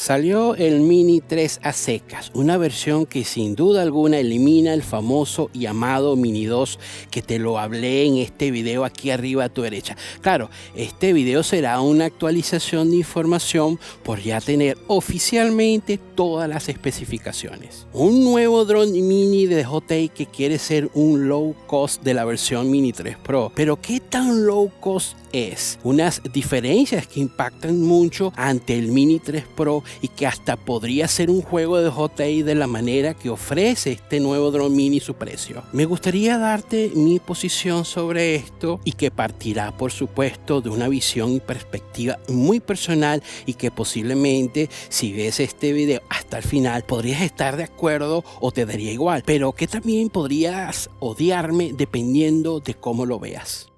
Salió el Mini 3 a secas, una versión que sin duda alguna elimina el famoso y amado Mini 2 que te lo hablé en este video aquí arriba a tu derecha. Claro, este video será una actualización de información por ya tener oficialmente todas las especificaciones. Un nuevo dron mini de DJI que quiere ser un low cost de la versión Mini 3 Pro. Pero ¿qué tan low cost es? Unas diferencias que impactan mucho ante el Mini 3 Pro y que hasta podría ser un juego de DJI de la manera que ofrece este nuevo dron mini su precio. Me gustaría darte mi posición sobre esto y que partirá por supuesto de una visión y perspectiva muy personal y que posiblemente si ves este video hasta el final podrías estar de acuerdo o te daría igual, pero que también podrías odiarme dependiendo de cómo lo veas.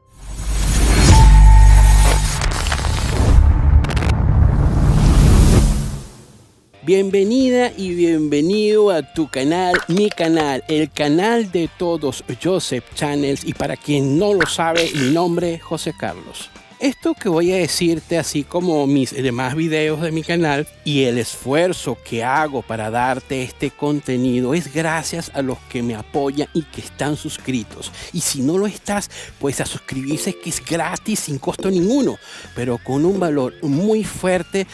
Bienvenida y bienvenido a tu canal, mi canal, el canal de todos, Joseph Channels, y para quien no lo sabe, mi nombre es José Carlos. Esto que voy a decirte, así como mis demás videos de mi canal y el esfuerzo que hago para darte este contenido, es gracias a los que me apoyan y que están suscritos. Y si no lo estás, pues a suscribirse, que es gratis, sin costo ninguno, pero con un valor muy fuerte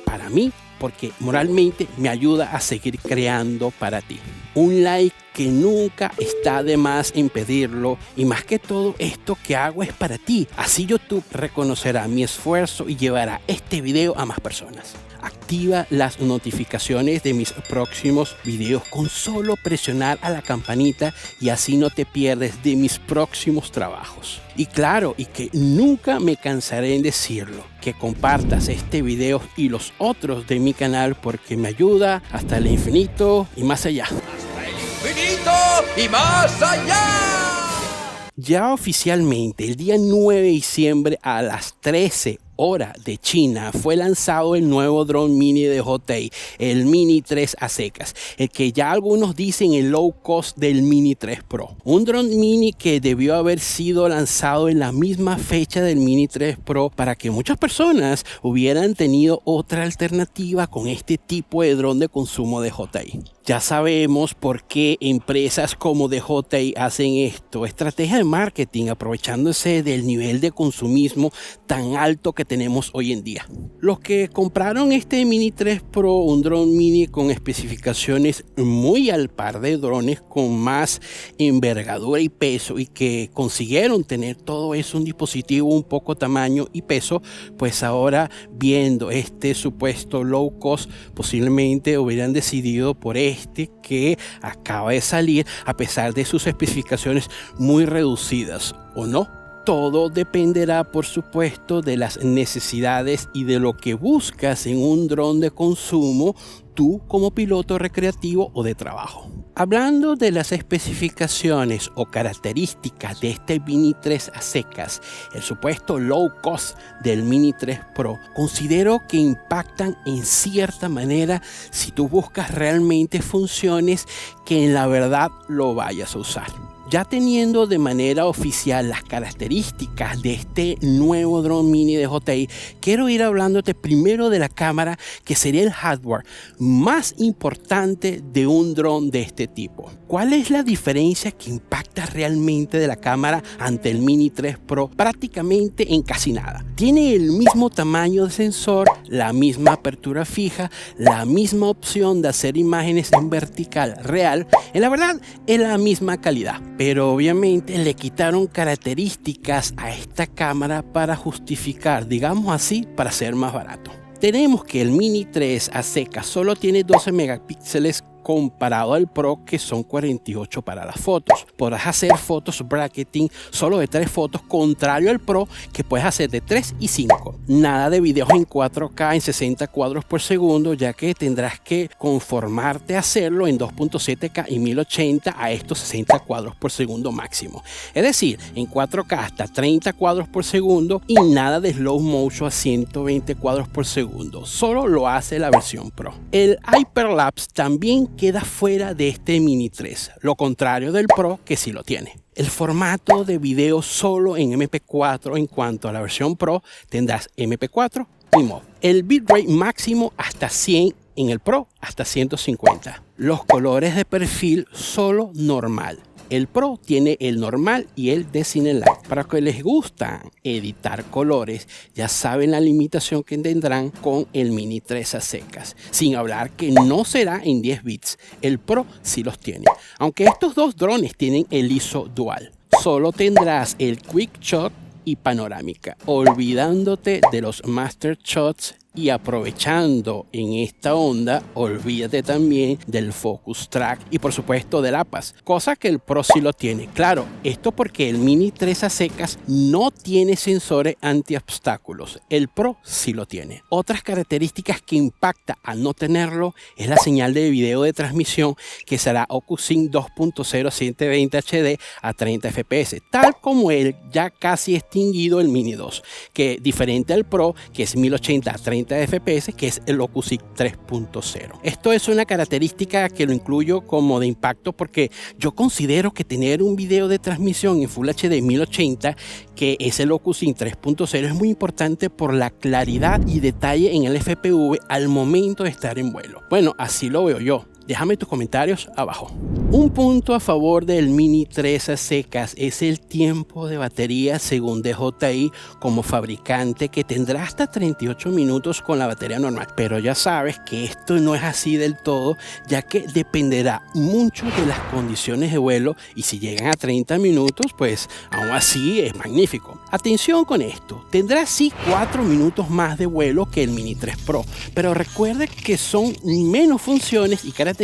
para mí, porque moralmente me ayuda a seguir creando para ti. Un like que nunca está de más en pedirlo, y más que todo esto que hago es para ti. Así YouTube reconocerá mi esfuerzo y llevará este video a más personas. Activa las notificaciones de mis próximos videos con solo presionar a la campanita y así no te pierdes de mis próximos trabajos. Y claro, y que nunca me cansaré en decirlo, que compartas este video y los otros de mi canal porque me ayuda hasta el infinito y más allá. ¡Hasta el infinito y más allá! Ya oficialmente, el día 9 de diciembre a las 13 horas de China, fue lanzado el nuevo dron mini de DJI, el Mini 3 a secas, el que ya algunos dicen el low cost del Mini 3 Pro. Un dron mini que debió haber sido lanzado en la misma fecha del Mini 3 Pro para que muchas personas hubieran tenido otra alternativa con este tipo de dron de consumo de DJI. Ya sabemos por qué empresas como DJI hacen esto, estrategia de marketing aprovechándose del nivel de consumismo tan alto que tenemos hoy en día. Los que compraron este Mini 3 Pro, un dron mini con especificaciones muy al par de drones con más envergadura y peso y que consiguieron tener todo eso, un dispositivo un poco tamaño y peso, pues ahora viendo este supuesto low cost, posiblemente hubieran decidido por este que acaba de salir a pesar de sus especificaciones muy reducidas, ¿o no? Todo dependerá, por supuesto, de las necesidades y de lo que buscas en un dron de consumo, tú como piloto recreativo o de trabajo. Hablando de las especificaciones o características de este Mini 3 a secas, el supuesto low cost del Mini 3 Pro, considero que impactan en cierta manera si tú buscas realmente funciones que en la verdad lo vayas a usar. Ya teniendo de manera oficial las características de este nuevo dron mini de DJI, quiero ir hablándote primero de la cámara, que sería el hardware más importante de un dron de este tipo. ¿Cuál es la diferencia que impacta realmente de la cámara ante el Mini 3 Pro? Prácticamente en casi nada. Tiene el mismo tamaño de sensor, la misma apertura fija, la misma opción de hacer imágenes en vertical real. En la verdad, es la misma calidad. Pero obviamente le quitaron características a esta cámara para justificar, digamos así, para ser más barato. Tenemos que el Mini 3 a secas solo tiene 12 megapíxeles comparado al Pro, que son 48 para las fotos. Podrás hacer fotos bracketing solo de 3 fotos, contrario al Pro, que puedes hacer de 3 y 5. Nada de videos en 4K en 60 cuadros por segundo, ya que tendrás que conformarte a hacerlo en 2.7K y 1080 a estos 60 cuadros por segundo máximo. Es decir, en 4K hasta 30 cuadros por segundo y nada de slow motion a 120 cuadros por segundo. Solo lo hace la versión Pro. El Hyperlapse también queda fuera de este Mini 3, lo contrario del Pro, que sí lo tiene. El formato de video solo en MP4, en cuanto a la versión Pro tendrás MP4 y MOV. El bitrate máximo hasta 100 En el Pro hasta 150. Los colores de perfil solo normal. El Pro tiene el normal y el de Cinelight. Para los que les gusta editar colores, ya saben la limitación que tendrán con el Mini 3 a secas. Sin hablar que no será en 10 bits. El Pro sí los tiene. Aunque estos dos drones tienen el ISO dual. Solo tendrás el Quick Shot y panorámica, olvidándote de los Master Shots. Y aprovechando en esta onda, olvídate también del Focus Track y por supuesto del APAS, cosa que el Pro sí lo tiene. Claro, esto porque el Mini 3 a secas no tiene sensores anti-obstáculos, el Pro sí lo tiene. Otras características que impacta al no tenerlo es la señal de video de transmisión, que será OcuSync 2.0 720 HD a 30 fps, tal como el ya casi extinguido el Mini 2, que diferente al Pro, que es 1080 a 30 fps, que es el OcuSync 3.0. Esto es una característica que lo incluyo como de impacto porque yo considero que tener un video de transmisión en Full HD 1080, que es el OcuSync 3.0, es muy importante por la claridad y detalle en el FPV al momento de estar en vuelo. Bueno, así lo veo yo. Déjame tus comentarios abajo. Un punto a favor del Mini 3 a secas es el tiempo de batería según DJI como fabricante, que tendrá hasta 38 minutos con la batería normal. Pero ya sabes que esto no es así del todo, ya que dependerá mucho de las condiciones de vuelo, y si llegan a 30 minutos, pues aún así es magnífico. Atención con esto, tendrá sí 4 minutos más de vuelo que el Mini 3 Pro, pero recuerda que son menos funciones y características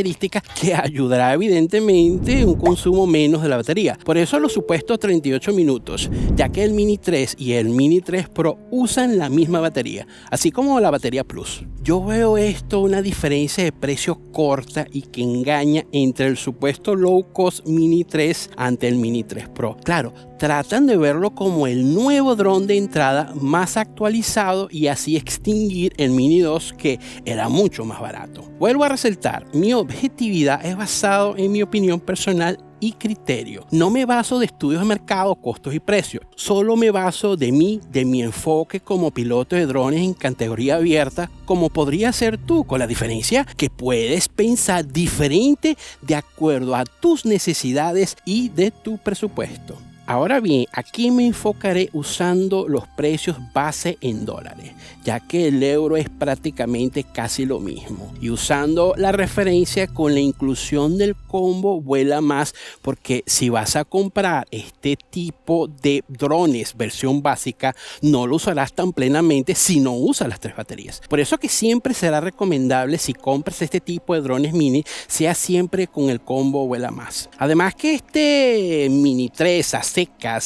que ayudará evidentemente un consumo menos de la batería. Por eso los supuestos 38 minutos, ya que el Mini 3 y el Mini 3 Pro usan la misma batería, así como la batería Plus. Yo veo esto una diferencia de precio corta y que engaña entre el supuesto low cost Mini 3 ante el Mini 3 Pro. Claro, tratan de verlo como el nuevo dron de entrada más actualizado y así extinguir el Mini 2, que era mucho más barato. Vuelvo a resaltar, mi objetividad es basado en mi opinión personal y criterio. No me baso de estudios de mercado, costos y precios. Solo me baso de mi enfoque como piloto de drones en categoría abierta, como podría ser tú, con la diferencia que puedes pensar diferente de acuerdo a tus necesidades y de tu presupuesto. Ahora bien, aquí me enfocaré usando los precios base en dólares, ya que el euro es prácticamente casi lo mismo, y usando la referencia con la inclusión del combo Vuela Más, porque si vas a comprar este tipo de drones versión básica, no lo usarás tan plenamente si no usas las 3 baterías. Por eso que siempre será recomendable, si compras este tipo de drones mini, sea siempre con el combo Vuela Más. Además que este Mini 3 a secas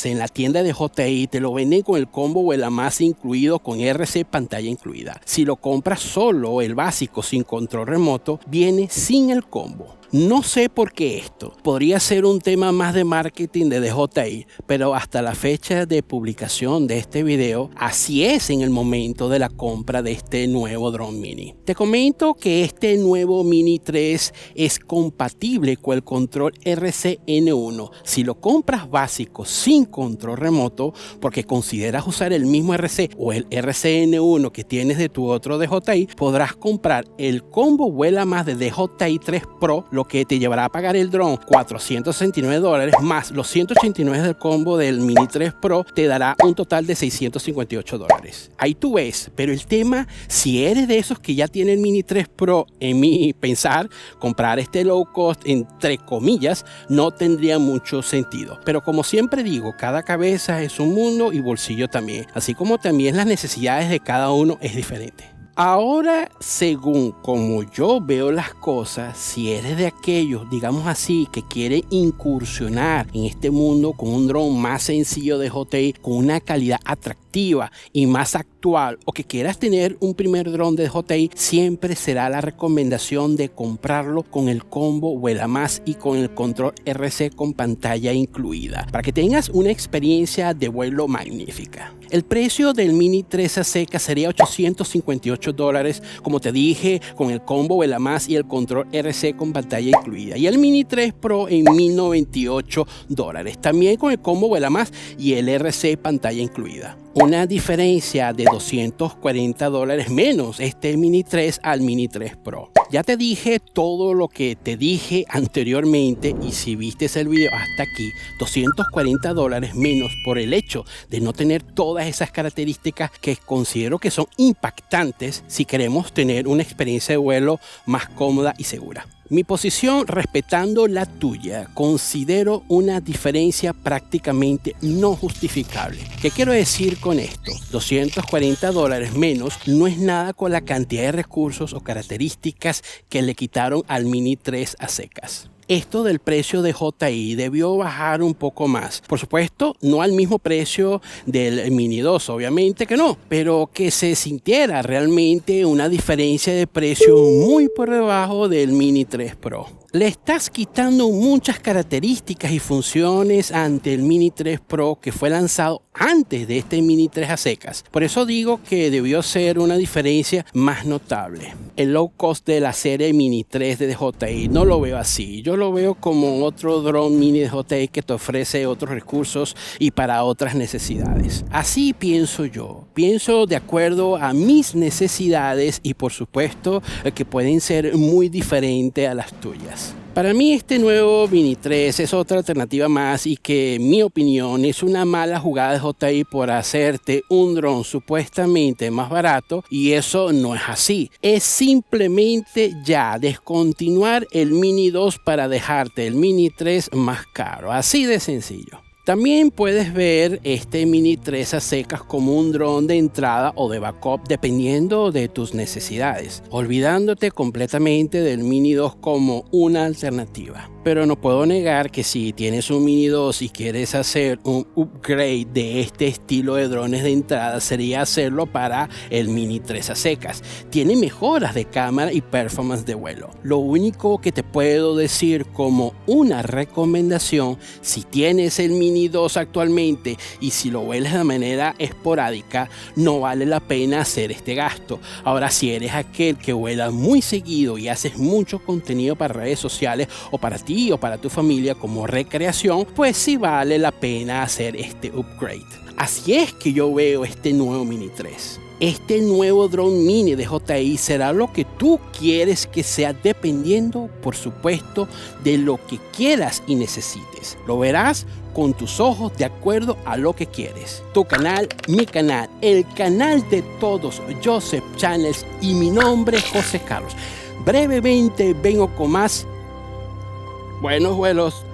en la tienda de DJI te lo venden con el combo Vuela Más incluido, con RC pantalla incluida. Si lo compras solo el básico sin control remoto, viene sin el combo. No sé por qué esto. Podría ser un tema más de marketing de DJI, pero hasta la fecha de publicación de este video, así es en el momento de la compra de este nuevo drone mini. Te comento que este nuevo Mini 3 es compatible con el control RC-N1. Si lo compras básico sin control remoto, porque consideras usar el mismo RC o el RC-N1 que tienes de tu otro DJI, podrás comprar el combo Vuela Más de DJI 3 Pro, lo que te llevará a pagar el dron $469 más los $189 del combo del Mini 3 Pro, te dará un total de $658. Ahí tú ves, pero el tema, si eres de esos que ya tienen Mini 3 Pro, en mi pensar, comprar este low cost, entre comillas, no tendría mucho sentido. Pero como siempre digo, cada cabeza es un mundo y bolsillo también, así como también las necesidades de cada uno es diferente. Ahora, según como yo veo las cosas, si eres de aquellos, digamos así, que quiere incursionar en este mundo con un dron más sencillo de DJI, con una calidad atractiva y más actual, o que quieras tener un primer dron de DJI, siempre será la recomendación de comprarlo con el combo Vuela Más y con el control RC con pantalla incluida, para que tengas una experiencia de vuelo magnífica. El precio del Mini 3 a secas sería $858, como te dije, con el combo Vuela Más y el control RC con pantalla incluida. Y el Mini 3 Pro en $1098, también con el combo Vuela Más y el RC pantalla incluida. Una diferencia de $240 menos este Mini 3 al Mini 3 Pro. Ya te dije todo lo que te dije anteriormente y si viste el video hasta aquí, $240 menos por el hecho de no tener todas esas características que considero que son impactantes si queremos tener una experiencia de vuelo más cómoda y segura. Mi posición, respetando la tuya, considero una diferencia prácticamente no justificable. ¿Qué quiero decir con esto? $240 menos no es nada con la cantidad de recursos o características que le quitaron al Mini 3 a secas. Esto del precio de JI debió bajar un poco más. Por supuesto, no al mismo precio del Mini 2, obviamente que no, pero que se sintiera realmente una diferencia de precio muy por debajo del Mini 3 Pro. Le estás quitando muchas características y funciones ante el Mini 3 Pro que fue lanzado antes de este Mini 3 a secas. Por eso digo que debió ser una diferencia más notable. El low cost de la serie Mini 3 de DJI no lo veo así. Yo lo veo como otro drone mini de DJI que te ofrece otros recursos y para otras necesidades. Así pienso yo. Pienso de acuerdo a mis necesidades y por supuesto que pueden ser muy diferentes a las tuyas. Para mí este nuevo Mini 3 es otra alternativa más y que en mi opinión es una mala jugada de DJI por hacerte un dron supuestamente más barato y eso no es así. Es simplemente ya descontinuar el Mini 2 para dejarte el Mini 3 más caro. Así de sencillo. También puedes ver este Mini 3 a secas como un dron de entrada o de backup dependiendo de tus necesidades, olvidándote completamente del Mini 2 como una alternativa. Pero no puedo negar que si tienes un Mini 2 y quieres hacer un upgrade de este estilo de drones de entrada, sería hacerlo para el Mini 3 a secas. Tiene mejoras de cámara y performance de vuelo. Lo único que te puedo decir como una recomendación, si tienes el Mini 2 actualmente y si lo vuelas de manera esporádica, no vale la pena hacer este gasto. Ahora, si eres aquel que vuela muy seguido y haces mucho contenido para redes sociales o para ti o para tu familia como recreación, pues sí vale la pena hacer este upgrade. Así es que yo veo este nuevo Mini 3. Este nuevo drone mini de DJI será lo que tú quieres que sea dependiendo, por supuesto, de lo que quieras y necesites. Lo verás con tus ojos de acuerdo a lo que quieres. Tu canal, mi canal, el canal de todos, Joseph Channels y mi nombre es José Carlos. Brevemente vengo con más buenos vuelos.